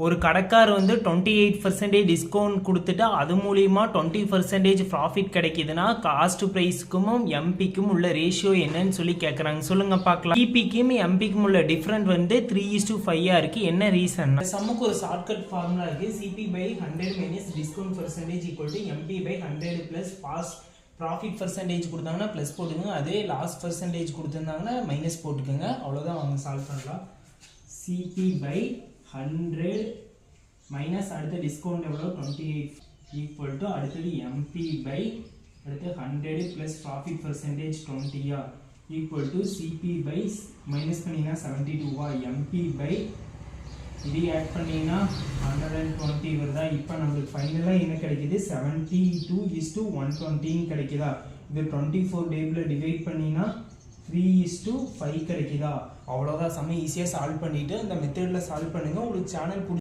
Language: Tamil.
ஒரு கடைக்கார் வந்து 28% டிஸ்கவுண்ட் கொடுத்துட்டு அது மூலியமா 20% ப்ராஃபிட் கிடைக்குதுன்னா காஸ்ட் ப்ரைஸுக்கும் எம்பிக்கும் உள்ள ரேஷியோ என்னன்னு சொல்லி கேட்குறாங்க. சொல்லுங்க பார்க்கலாம். சிபிக்கும் எம்பிக்கும் உள்ள டிஃப்ரெண்ட் வந்து 3:5 இருக்கு. என்ன ரீசன்? சம்முக்கு ஒரு ஷார்ட்கட் ஃபார்முலா இருக்கு. CP by 100 minus discount percentage equal to MP by 100 plus profit percentage கொடுத்தாங்கன்னா ப்ளஸ் போட்டுக்கோங்க, அதே லாஸ் பர்சன்டேஜ் கொடுத்துருந்தாங்கன்னா மைனஸ் போட்டுக்கோங்க. அவ்வளோதான், வாங்க சால்வ் பண்ணலாம். சிபி பை 100 மைனஸ் அடுத்த டிஸ்கவுண்ட் எவ்வளோ 28 ஈக்குவல் டு அடுத்தது எம்பி பை அடுத்து 100 plus profit percentage 20 equal to CP by minus பண்ணிங்கன்னா 72 எம்பி பை இது ஆட் பண்ணிங்கன்னா 120 வருதா. இப்போ நம்மளுக்கு ஃபைனலாக என்ன கிடைக்குது? 72:120 கிடைக்குதா. இது 24 டேபிள் டிவைட் பண்ணிங்கன்னா 3:5 கிடைக்குதா. அவ்வளோதான், செம்ம ஈஸியாக சால்வ் பண்ணிவிட்டு இந்த மெத்தடில் சால்வ் பண்ணுங்கள். உங்களுக்கு சேனல்